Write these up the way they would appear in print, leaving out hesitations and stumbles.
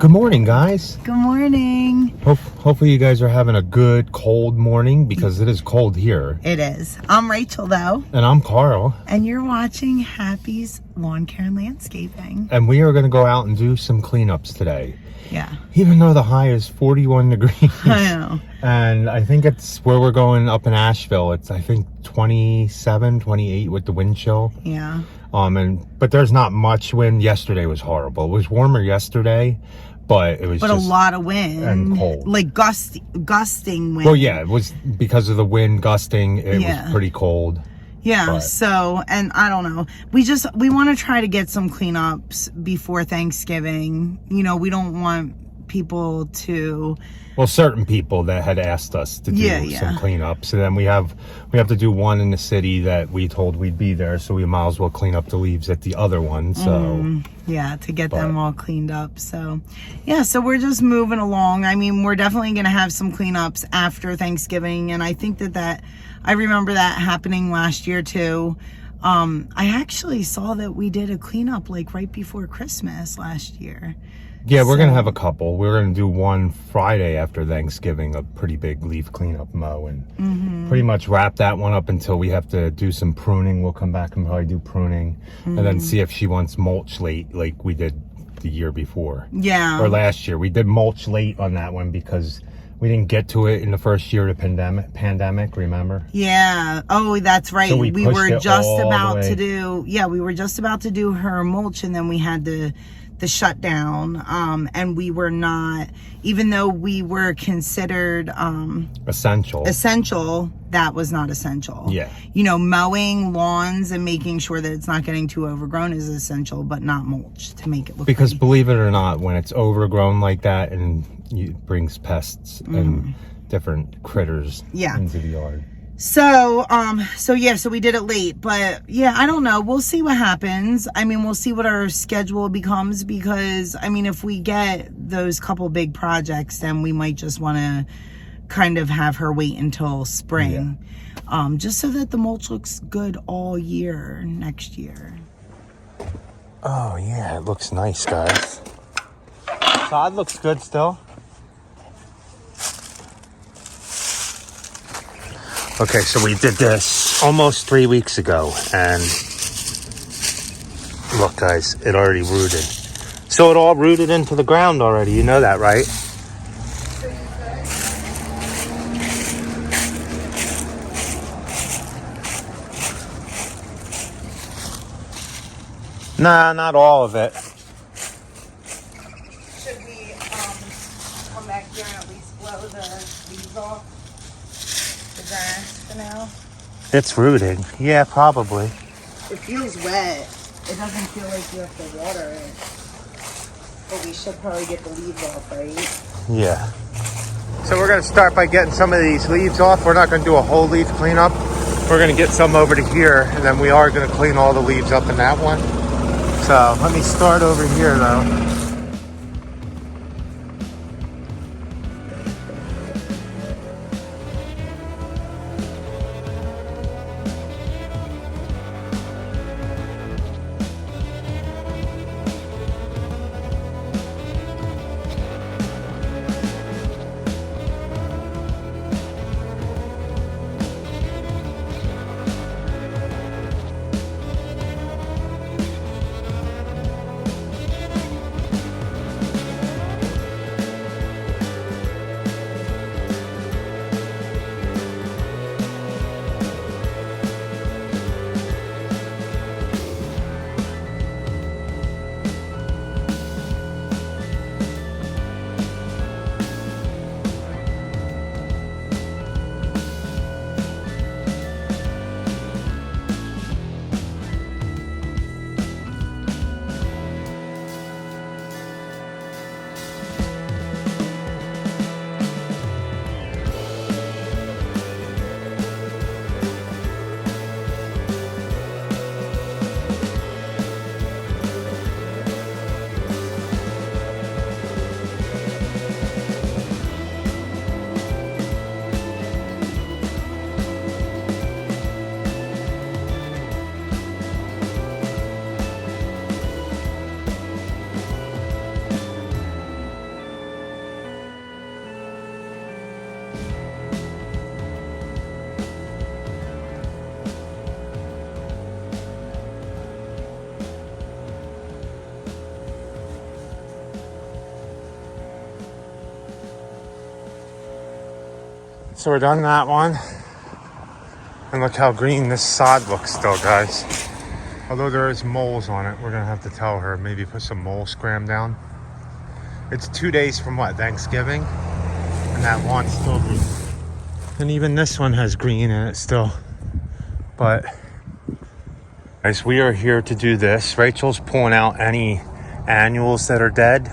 Good morning, guys. Good morning. Hopefully you guys are having a good cold morning because it is cold here. It is. I'm Rachel, though. And I'm Carl. And you're watching Happy's Lawn Care and Landscaping. And we are going to go out and do some cleanups today. Yeah. Even though the high is 41 degrees. I know. And I think it's where we're going up in Asheville. It's, I think, 27, 28 with the wind chill. Yeah. But there's not much wind. Yesterday was horrible. It was warmer yesterday, but it was just a lot of wind and cold, like gusting wind. Well, yeah, it was because of the wind gusting. It was pretty cold. Yeah. But. So, and I don't know. We want to try to get some cleanups before Thanksgiving. You know, we don't want people to. Well, certain people that had asked us to do some cleanups, and then we have to do one in the city that we told we'd be there, so we might as well clean up the leaves at the other one. So to get them all cleaned up. So so we're just moving along. I mean, we're definitely gonna have some cleanups after Thanksgiving, and I think that I remember that happening last year too. I actually saw that we did a cleanup like right before Christmas last year. Yeah, we're going to have a couple. We're going to do one Friday after Thanksgiving, a pretty big leaf cleanup mow, and pretty much wrap that one up until we have to do some pruning. We'll come back and probably do pruning and then see if she wants mulch late like we did the year before. Yeah. Or last year. We did mulch late on that one because we didn't get to it in the first year of the pandemic, remember? Yeah. Oh, that's right. So we were just about to do her mulch, and then we had the shutdown, and we were not, even though we were considered essential, that was not essential. Yeah. You know, mowing lawns and making sure that it's not getting too overgrown is essential, but not mulch to make it look because pretty. Believe it or not, when it's overgrown like that, and it brings pests and different critters into the yard. So we did it late, but I don't know. We'll see what happens. I mean, we'll see what our schedule becomes, because I mean, if we get those couple big projects, then we might just want to kind of have her wait until spring, just so that the mulch looks good all year next year. Oh yeah, it looks nice, guys. Sod looks good still. Okay, so we did this almost 3 weeks ago, and look, guys, it already rooted. So it all rooted into the ground already. You know that, right? Nah, not all of it. Should we come back here and at least blow the leaves off? The grass for now? It's rooting. Yeah, probably. It feels wet. It doesn't feel like you have to water it. But we should probably get the leaves off, right? Yeah. So we're going to start by getting some of these leaves off. We're not going to do a whole leaf cleanup. We're going to get some over to here, and then we are going to clean all the leaves up in that one. So let me start over here, though. So we're done that one. And look how green this sod looks still, guys. Although there is moles on it, we're gonna have to tell her, maybe put some mole scram down. It's 2 days from what, Thanksgiving? And that lawn's still green. And even this one has green in it still. But, guys, we are here to do this. Rachel's pulling out any annuals that are dead.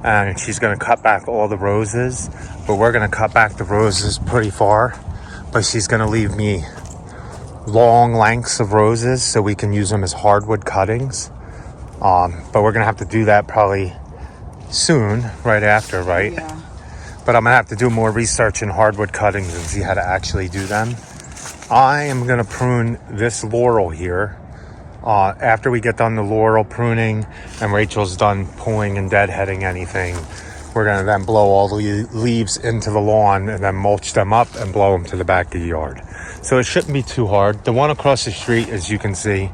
And she's gonna cut back all the roses. But we're gonna cut back the roses pretty far. But she's gonna leave me long lengths of roses so we can use them as hardwood cuttings. But we're gonna have to do that probably soon, right after, right? Yeah. But I'm gonna have to do more research in hardwood cuttings and see how to actually do them. I am gonna prune this laurel here. After we get done the laurel pruning and Rachel's done pulling and deadheading anything, we're gonna then blow all the leaves into the lawn and then mulch them up and blow them to the back of the yard. So it shouldn't be too hard. The one across the street, as you can see,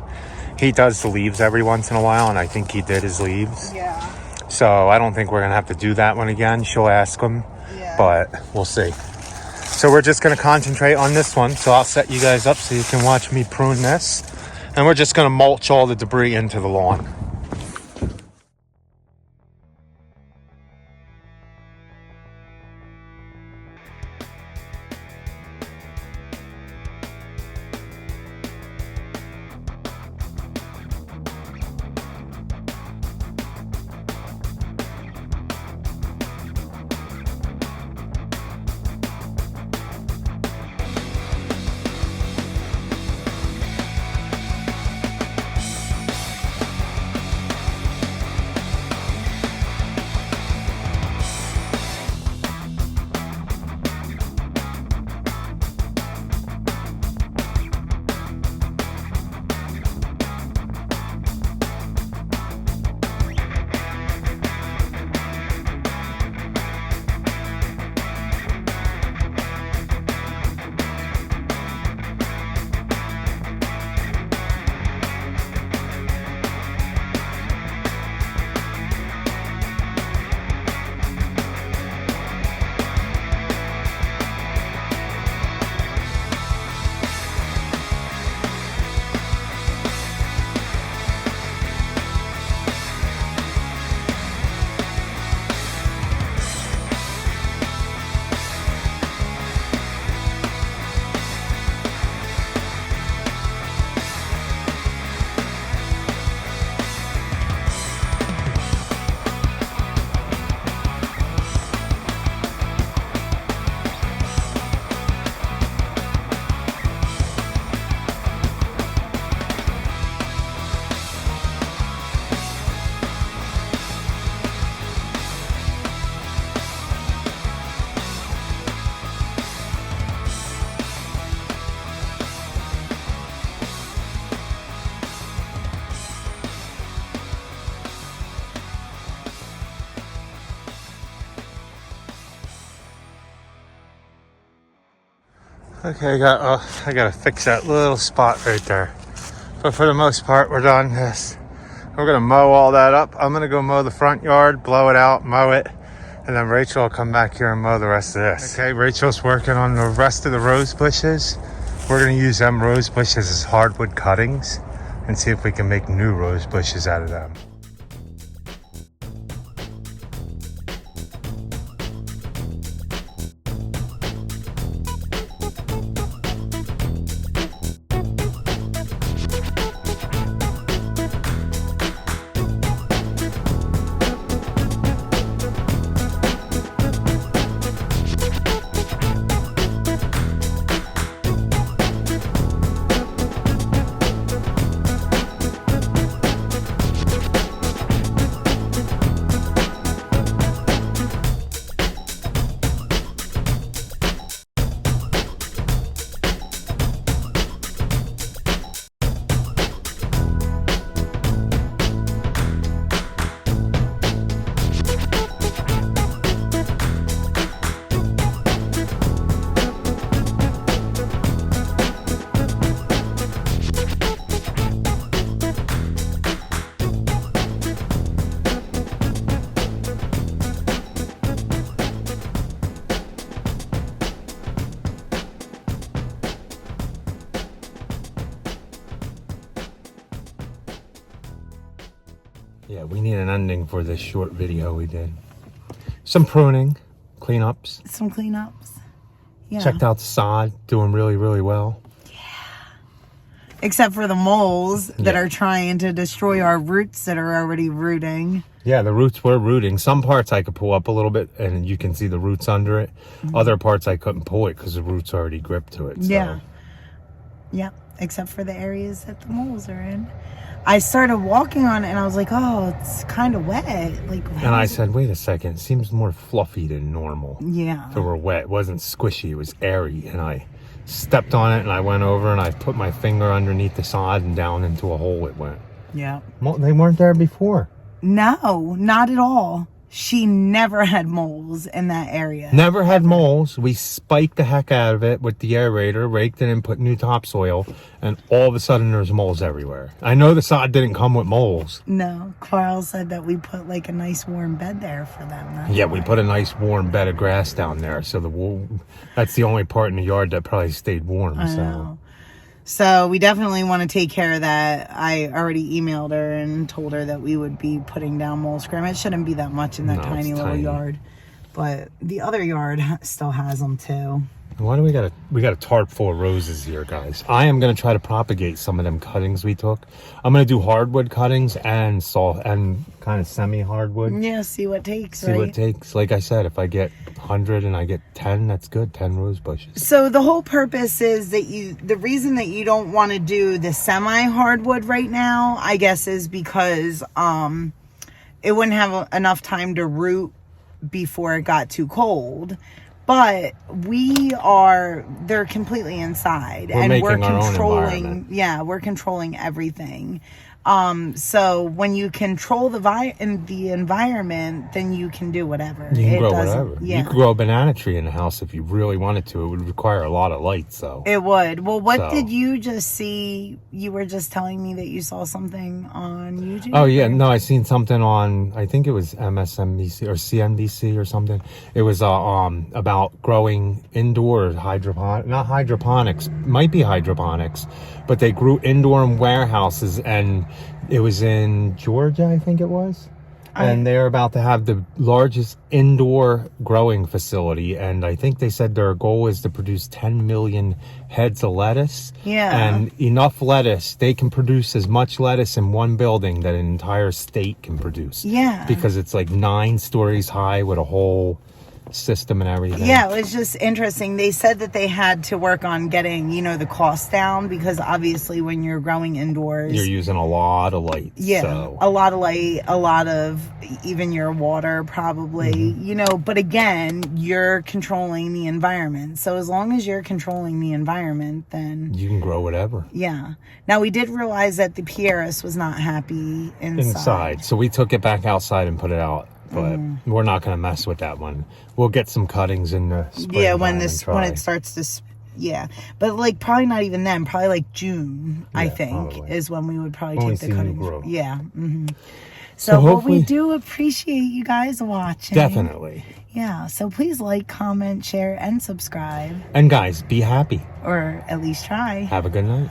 he does the leaves every once in a while, and I think he did his leaves. Yeah. So I don't think we're gonna have to do that one again. She'll ask him, but we'll see. So we're just gonna concentrate on this one. So I'll set you guys up so you can watch me prune this. And we're just gonna mulch all the debris into the lawn. Okay, I gotta fix that little spot right there. But for the most part, we're done this. We're gonna mow all that up. I'm gonna go mow the front yard, blow it out, mow it, and then Rachel will come back here and mow the rest of this. Okay, Rachel's working on the rest of the rose bushes. We're gonna use them rose bushes as hardwood cuttings and see if we can make new rose bushes out of them. Yeah, we need an ending for this short video we did. Some pruning, cleanups. Some cleanups. Yeah. Checked out the sod, doing really, really well. Except for the moles that are trying to destroy our roots that are already rooting. Yeah, the roots were rooting. Some parts I could pull up a little bit and you can see the roots under it. Other parts I couldn't pull it because the roots already gripped to it. So. Yeah. Yep. Except for the areas that the moles are in. I started walking on it and I was like, oh, it's kind of wet. Like, and I said, wait a second, it seems more fluffy than normal. Yeah. If it were wet, it wasn't squishy, it was airy. And I stepped on it and I went over and I put my finger underneath the sod and down into a hole it went. Yeah. Well, they weren't there before. No, not at all. She never had moles in that area. Never had moles. We spiked the heck out of it with the aerator, raked it and put new topsoil, and all of a sudden there's moles everywhere. I know the sod didn't come with moles. No, Carl said that we put like a nice warm bed there for them. Yeah, we put a nice warm bed of grass down there, so that's the only part in the yard that probably stayed warm. I know. So we definitely want to take care of that. I already emailed her and told her that we would be putting down mole scrim. It shouldn't be that much in that tiny little yard. But the other yard still has them too. Why do we got a tarp full of roses here, guys? I am going to try to propagate some of them cuttings we took. I'm going to do hardwood cuttings and kind of semi-hardwood. Yeah, see what takes, See what takes. Like I said, if I get 100 and I get 10, that's good. 10 rose bushes. So the whole purpose is that the reason that you don't want to do the semi-hardwood right now, I guess, is because it wouldn't have enough time to root before it got too cold. But they're completely inside, and we're controlling. Yeah, we're controlling everything. So when you control the environment, then you can do whatever. You can grow whatever. Yeah. You could grow a banana tree in the house if you really wanted to. It would require a lot of light, so. It would. Well, what did you just see? You were just telling me that you saw something on YouTube? Oh, yeah. No, I seen something on, I think it was MSNBC or CNBC or something. It was about growing indoor not hydroponics, might be hydroponics, but they grew indoor in warehouses, and it was in Georgia, I think it was. And they're about to have the largest indoor growing facility. And I think they said their goal is to produce 10 million heads of lettuce. Yeah. And enough lettuce, they can produce as much lettuce in one building that an entire state can produce. Yeah. Because it's like 9 stories high with a whole system and everything. Yeah, it was just interesting. They said that they had to work on getting, the cost down, because obviously when you're growing indoors, you're using a lot of light. Yeah, so. a lot of light, a lot of even your water probably, but again, you're controlling the environment. So as long as you're controlling the environment, then you can grow whatever. Yeah. Now we did realize that the Pieris was not happy inside. So we took it back outside and put it out. But we're not going to mess with that one. We'll get some cuttings in the spring. Yeah, when it starts to, but like probably not even then. Probably like June, I think, probably is when we would probably take the cuttings. Yeah. Mm-hmm. So we do appreciate you guys watching. Definitely. Yeah. So please like, comment, share, and subscribe. And guys, be happy. Or at least try. Have a good night.